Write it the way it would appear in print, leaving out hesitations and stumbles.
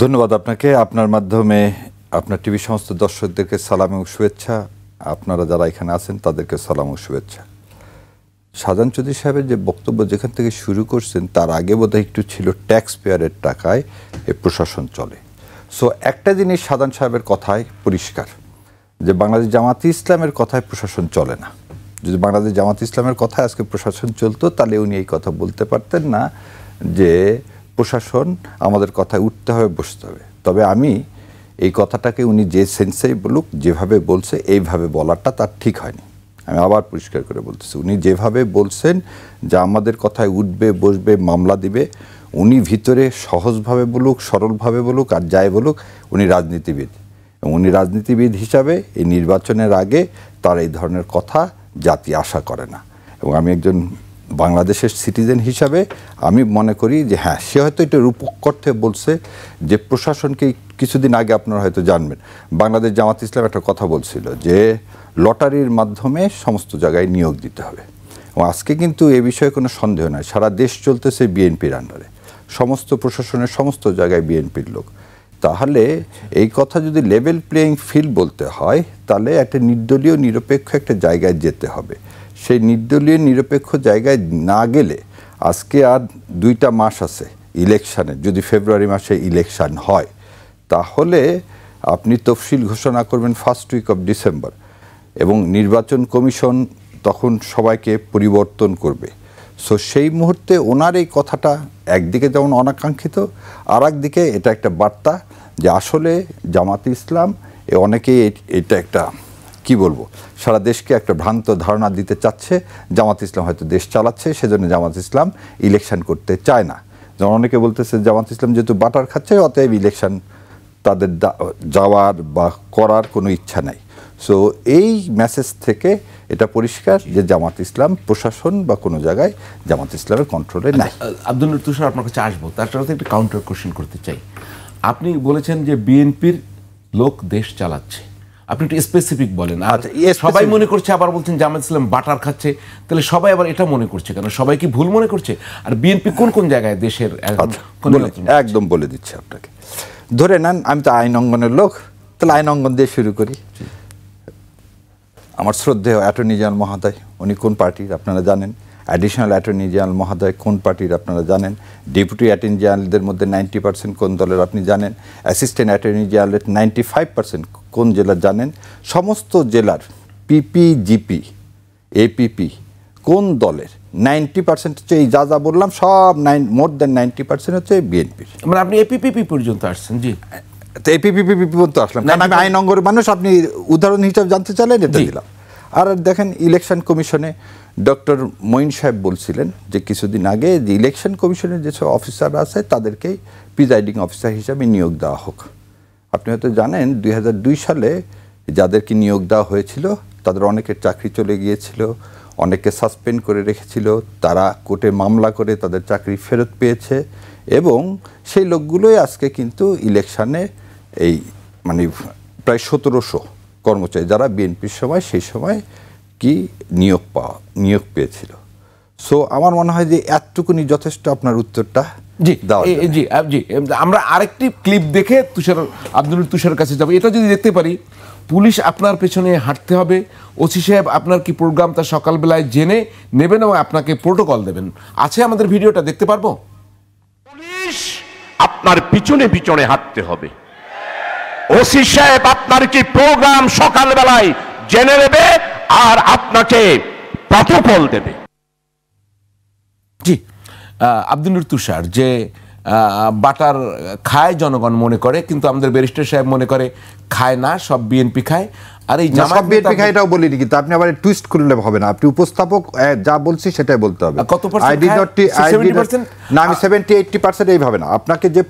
ধন্যবাদ আপনাকে। আপনার মাধ্যমে আপনার টিভি সমস্ত দর্শকদেরকে সালাম এবং শুভেচ্ছা। আপনারা যারা এখানে আছেন তাদেরকে সালাম ও শুভেচ্ছা। শাহজাহান চৌধুরী সাহেবের যে বক্তব্য যেখান থেকে শুরু করছেন তার আগে বোধহয় একটু ছিল ট্যাক্স পেয়ারের টাকায় এই প্রশাসন চলে। সো একটা জিনিস শাহজাহান সাহেবের কথায় পরিষ্কার যে বাংলাদেশ জামাতে ইসলামের কথায় প্রশাসন চলে না। যদি বাংলাদেশ জামাতে ইসলামের কথায় আজকে প্রশাসন চলতো তাহলে উনি এই কথা বলতে পারতেন না যে প্রশাসন আমাদের কথায় উঠতে হবে, বসতে হবে। তবে আমি এই কথাটাকে উনি যে সেন্সেই বলুক, যেভাবে বলছে এইভাবে বলাটা তার ঠিক হয়নি। আমি আবার পরিষ্কার করে বলতেছি, উনি যেভাবে বলছেন যে আমাদের কথায় উঠবে, বসবে, মামলা দিবে, উনি ভিতরে সহজভাবে বলুক, সরলভাবে বলুক আর যাই বলুক, উনি রাজনীতিবিদ এবং উনি রাজনীতিবিদ হিসাবে এই নির্বাচনের আগে তার এই ধরনের কথা জাতি আশা করে না। এবং আমি একজন বাংলাদেশের সিটিজেন হিসাবে আমি মনে করি যে হ্যাঁ, সে হয়তো এটা রূপক করতে বলছে যে প্রশাসনকে কিছুদিন আগে আপনারা হয়তো জানবেন বাংলাদেশ জামাত ইসলাম একটা কথা বলছিল যে লটারির মাধ্যমে সমস্ত জায়গায় নিয়োগ দিতে হবে। এবং আজকে কিন্তু এ বিষয়ে কোনো সন্দেহ নাই, সারা দেশ চলতেছে বিএনপির আন্ডারে, সমস্ত প্রশাসনের সমস্ত জায়গায় বিএনপির লোক। তাহলে এই কথা যদি লেভেল প্লেয়িং ফিল্ড বলতে হয় তাহলে একটা নির্দলীয় নিরপেক্ষ একটা জায়গায় যেতে হবে। সেই নির্দলীয় নিরপেক্ষ জায়গায় না গেলে আজকে আর 2টা মাস আছে ইলেকশানের, যদি ফেব্রুয়ারি মাসে ইলেকশান হয় তাহলে আপনি তফসিল ঘোষণা করবেন ফার্স্ট উইক অফ ডিসেম্বর এবং নির্বাচন কমিশন তখন সবাইকে পরিবর্তন করবে। সো সেই মুহূর্তে ওনার এই কথাটা একদিকে যেমন অনাকাঙ্ক্ষিত, আর একদিকে এটা একটা বার্তা যে আসলে জামাতে ইসলাম অনেকেই এটা একটা কি বলবো সারা দেশকে একটা ভ্রান্ত ধারণা দিতে চাচ্ছে জামাত ইসলাম হয়তো দেশ চালাচ্ছে, সেজন্য জামাত ইসলাম ইলেকশন করতে চায় না। যেমন অনেকে বলতেছে জামাত ইসলাম যেহেতু বাটার খাচ্ছে অতএব ইলেকশন তাদের যাওয়ার বা করার কোনো ইচ্ছা নাই। সো এই মেসেজ থেকে এটা পরিষ্কার যে জামাত ইসলাম প্রশাসন বা কোনো জায়গায় জামাত ইসলামের কন্ট্রোলে নাই। আব্দুল নূর তুষার, আপনার কাছে আসবো, তার সাথে একটা কাউন্টার কোশ্চেন করতে চাই। আপনি বলেছেন যে বিএনপির লোক দেশ চালাচ্ছে, আপনি একটু স্পেসিফিক বলেন। আর সবাই মনে করছে, আবার বলছেন জামাত ইসলাম বাটার খাচ্ছে, তাহলে সবাই আবার এটা মনে করছে কেন? সবাই কি ভুল মনে করছে? আর বিএনপি কোন কোন জায়গায় দেশের একদম বলে দিচ্ছে আপনাকে। ধরে নেন আমি তো আইন অঙ্গনের লোক, তাহলে আইন অঙ্গন দিয়ে শুরু করি। আমার শ্রদ্ধেয় অ্যাটর্নি জেনারেল মহোদয়, উনি কোন পার্টির আপনারা জানেন। অ্যাডিশনাল অ্যাটর্নি জেনারেল মহোদয় কোন পার্টির আপনারা জানেন। ডেপুটি অ্যাটর্নি জেনারেলদের মধ্যে 90% কোন দলের আপনি জানেন। অ্যাসিস্ট্যান্ট অ্যাটর্নি জেনারেলের 95% কোন জেলার জানেন। সমস্ত জেলার পিপি, জিপি, এপিপি কোন দলের 90% হচ্ছে এই যা যা বললাম সব মোর দেন 90% হচ্ছে বিএনপির। মানে আপনি এপিপিপি পর্যন্ত আসছেন? জি, তো এপিপিপি পর্যন্ত আসলাম কারণ আমি আইন অঙ্গের মানুষ, আপনি উদাহরণ হিসাবে জানতে চাইলেন, এটা দিলাম। আর দেখেন ইলেকশন কমিশনে ডক্টর মঈন সাহেব বলছিলেন যে কিছুদিন আগে যে ইলেকশন কমিশনের যেসব অফিসাররা আছে তাদেরকে প্রিজাইডিং অফিসার হিসাবে নিয়োগ দেওয়া হোক। আপনি হয়তো জানেন 2002 সালে যাদেরকে নিয়োগ দেওয়া হয়েছিল তাদের অনেকের চাকরি চলে গিয়েছিল, অনেককে সাসপেন্ড করে রেখেছিল, তারা কোর্টে মামলা করে তাদের চাকরি ফেরত পেয়েছে এবং সেই লোকগুলোই আজকে কিন্তু ইলেকশানে এই মানে প্রায় 1700 কর্মচারী যারা বিএনপির সময় সেই সময় কি নিয়োগ পেয়েছিল। সো আমার মনে হয় যে এতটুকুনি যথেষ্ট আপনার উত্তরটা। জি জি জি, আমরা আরেকটি ক্লিপ দেখে আব্দুল তুষার কাছে যাবো। এটা যদি দেখতে পারি, পুলিশ আপনার পেছনে হাঁটতে হবে, ওসি সাহেব আপনার কি প্রোগ্রাম তা সকালবেলায় জেনে নেবেন এবং আপনাকে প্রোটোকল দেবেন। আছে আমাদের ভিডিওটা দেখতে পারবো? পুলিশ আপনার পিছনে পিছনে হাঁটতে হবে, ওসি সাহেব আপনার কি প্রোগ্রাম সকালবেলায় জেনে নেবে আর আপনাকে প্রটোকল দেবে। জি, আব্দুল নূর তুষার, যে বাটার খায় জনগণ মনে করে, কিন্তু আমাদের ব্যারিস্টার সাহেব মনে করে খায় না, সব বিএনপি খায়। আর এই জামাত বিএনপি খায় এটাও বলিনি, কিন্তু আপনি আবার টুইস্ট করলে হবে না। আপনি উপস্থাপক যা বলছি সেটাই বলতে হবে। কত পার্সেন্ট? না, আমি 70-80% এইভাবে না, আপনাকে যে